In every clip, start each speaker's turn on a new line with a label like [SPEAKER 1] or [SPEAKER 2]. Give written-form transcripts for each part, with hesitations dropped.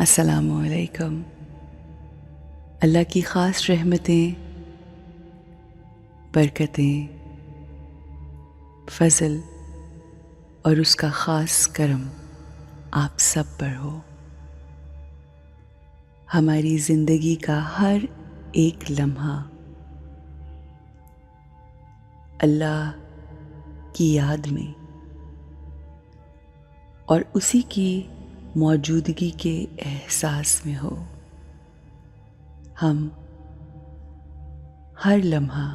[SPEAKER 1] अस्सलामुअलैकुम। अल्लाह की ख़ास रहमतें, बरकतें, फ़ज़ल और उसका ख़ास करम आप सब पर हो। हमारी ज़िंदगी का हर एक लम्हा अल्लाह की याद में और उसी की मौजूदगी के एहसास में हो। हम हर लम्हा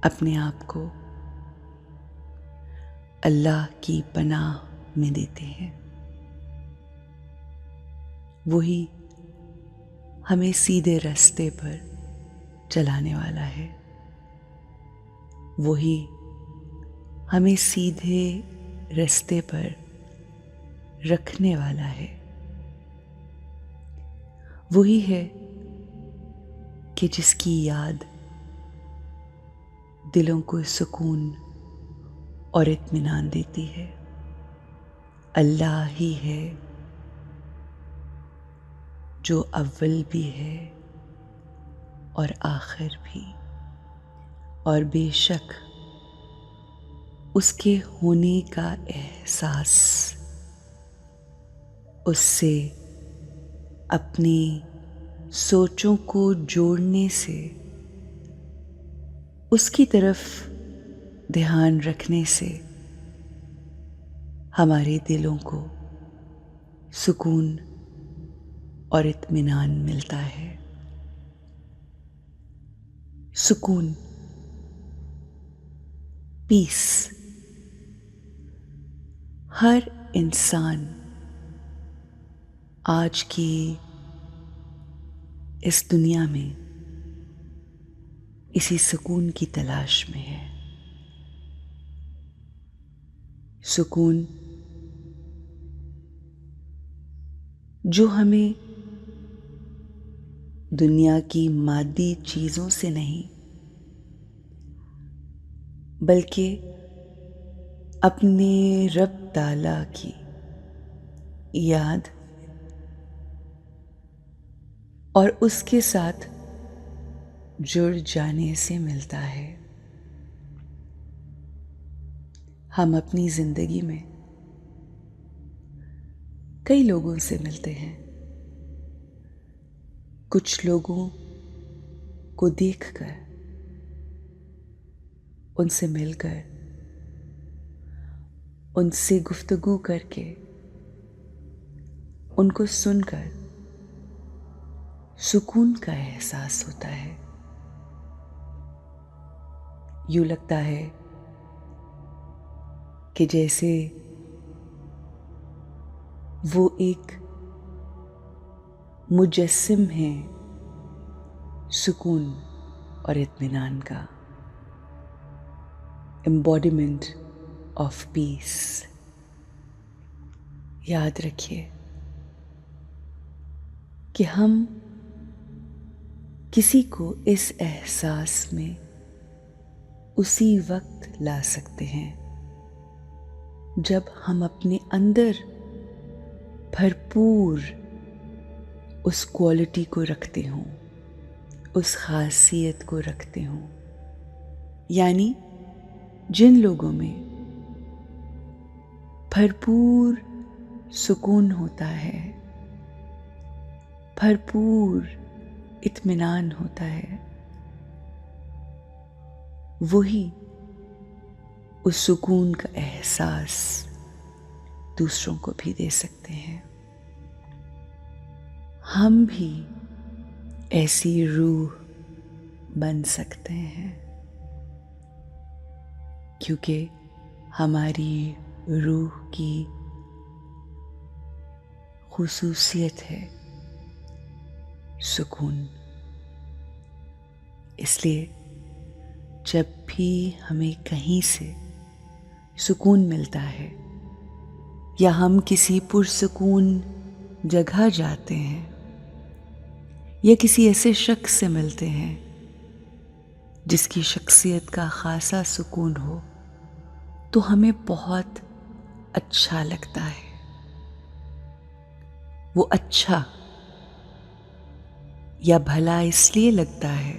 [SPEAKER 1] अपने आप को अल्लाह की पनाह में देते हैं। वही हमें सीधे रास्ते पर चलाने वाला है। वही हमें सीधे रास्ते पर रखने वाला है। वही है कि जिसकी याद दिलों को सुकून और इत्मीनान देती है। अल्लाह ही है जो अव्वल भी है और आखिर भी, और बेशक उसके होने का एहसास उससे अपनी सोचों को जोड़ने से, उसकी तरफ ध्यान रखने से हमारे दिलों को सुकून और इत्मीनान मिलता है। सुकून, पीस। हर इंसान आज की इस दुनिया में इसी सुकून की तलाश में है। सुकून जो हमें दुनिया की मादी चीज़ों से नहीं, बल्कि अपने रब ताला की याद और उसके साथ जुड़ जाने से मिलता है। हम अपनी ज़िंदगी में कई लोगों से मिलते हैं। कुछ लोगों को देखकर, उनसे मिलकर, उनसे गुफ्तगू करके, उनको सुनकर सुकून का एहसास होता है। यूं लगता है कि जैसे वो एक मुजस्सिम है सुकून और इत्मीनान का, एम्बॉडीमेंट ऑफ पीस। याद रखिए कि हम किसी को इस एहसास में उसी वक्त ला सकते हैं जब हम अपने अंदर भरपूर उस क्वालिटी को रखते हों, उस खासियत को रखते हों। यानी जिन लोगों में भरपूर सुकून होता है, भरपूर इत्मीनान होता है, वही उस सुकून का एहसास दूसरों को भी दे सकते हैं। हम भी ऐसी रूह बन सकते हैं, क्योंकि हमारी रूह की खुसूसियत है सुकून। इसलिए जब भी हमें कहीं से सुकून मिलता है या हम किसी पुरसुकून जगह जाते हैं या किसी ऐसे शख्स से मिलते हैं जिसकी शख्सियत का खासा सुकून हो, तो हमें बहुत अच्छा लगता है। वो अच्छा या भला इसलिए लगता है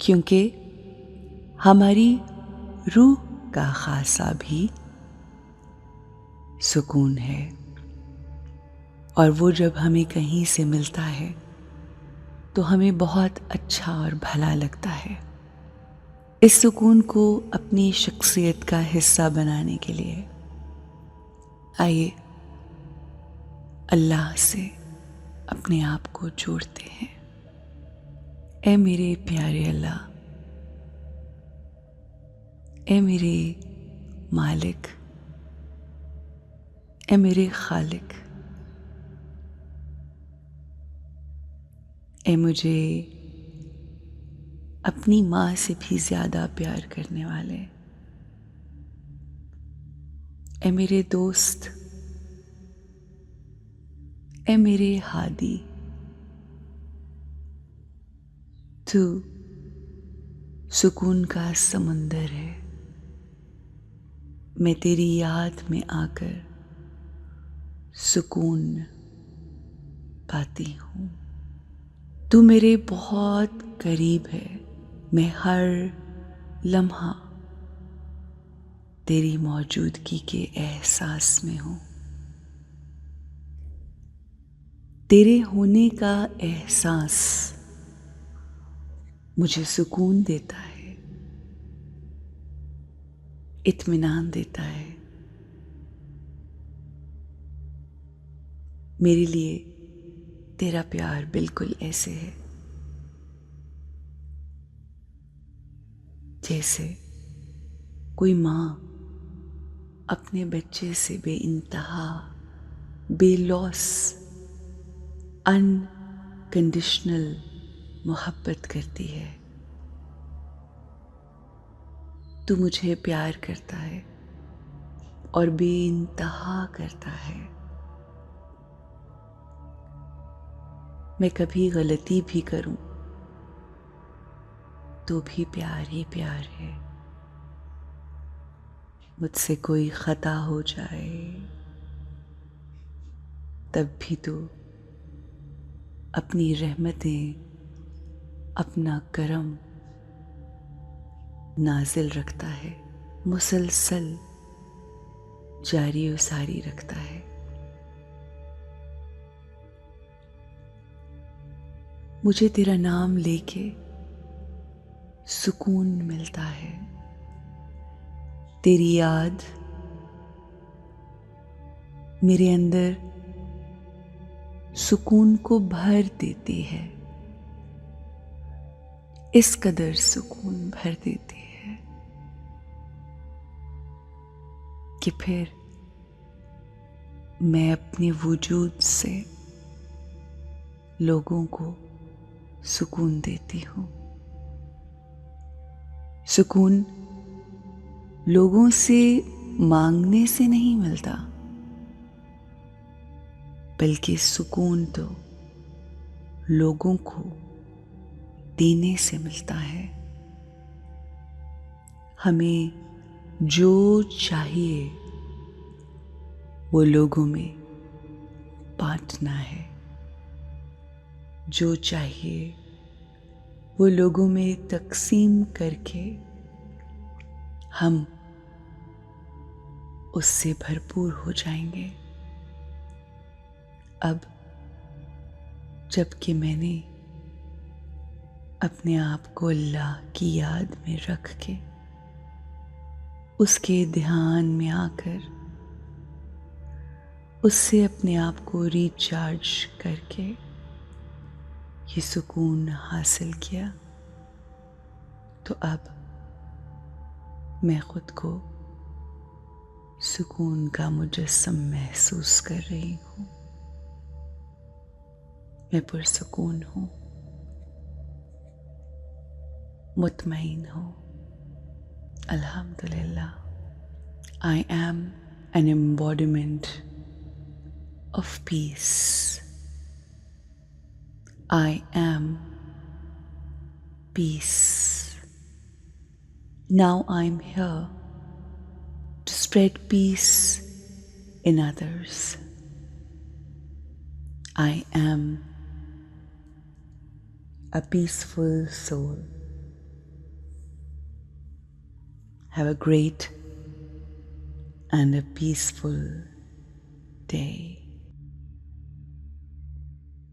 [SPEAKER 1] क्योंकि हमारी रूह का खासा भी सुकून है, और वो जब हमें कहीं से मिलता है तो हमें बहुत अच्छा और भला लगता है। इस सुकून को अपनी शख्सियत का हिस्सा बनाने के लिए आइए अल्लाह से अपने आप को जोड़ते हैं। ऐ मेरे प्यारे अल्लाह, ऐ मेरे मालिक, ऐ मेरे खालिक, ऐ मुझे अपनी माँ से भी ज़्यादा प्यार करने वाले, ऐ मेरे दोस्त, ऐ मेरे हादी, तू सुकून का समंदर है। मैं तेरी याद में आकर सुकून पाती हूँ। तू मेरे बहुत करीब है। मैं हर लम्हा तेरी मौजूदगी के एहसास में हूँ। तेरे होने का एहसास मुझे सुकून देता है, इत्मीनान देता है। मेरे लिए तेरा प्यार बिल्कुल ऐसे है जैसे कोई माँ अपने बच्चे से बेइंतहा, बेलौस, अनकंडीशनल मोहब्बत करती है। तू मुझे प्यार करता है और बेइंतहा करता है। मैं कभी गलती भी करूं तो भी प्यार ही प्यार है। मुझसे कोई खता हो जाए तब भी तो अपनी रहमतें, अपना करम नाजिल रखता है, मुसलसल जारी और सारी रखता है। मुझे तेरा नाम लेके सुकून मिलता है। तेरी याद मेरे अंदर सुकून को भर देती है, इस कदर सुकून भर देती है कि फिर मैं अपने वजूद से लोगों को सुकून देती हूँ। सुकून लोगों से मांगने से नहीं मिलता, बल्कि सुकून तो लोगों को देने से मिलता है। हमें जो चाहिए वो लोगों में बांटना है, जो चाहिए वो लोगों में तकसीम करके हम उससे भरपूर हो जाएंगे। अब जबकि मैंने अपने आप को अल्लाह की याद में रख के उसके ध्यान में आकर उससे अपने आप को रिचार्ज करके ये सुकून हासिल किया, तो अब मैं खुद को सुकून का मुजस्सम महसूस कर रही हूँ। मैं पुरसुकून हूँ, मुतमईन हूँ। अल्हम्दुलिल्लाह। I am an embodiment of peace. I am peace. Now I'm here to spread peace in others. I am a peaceful soul. Have a great and a peaceful day.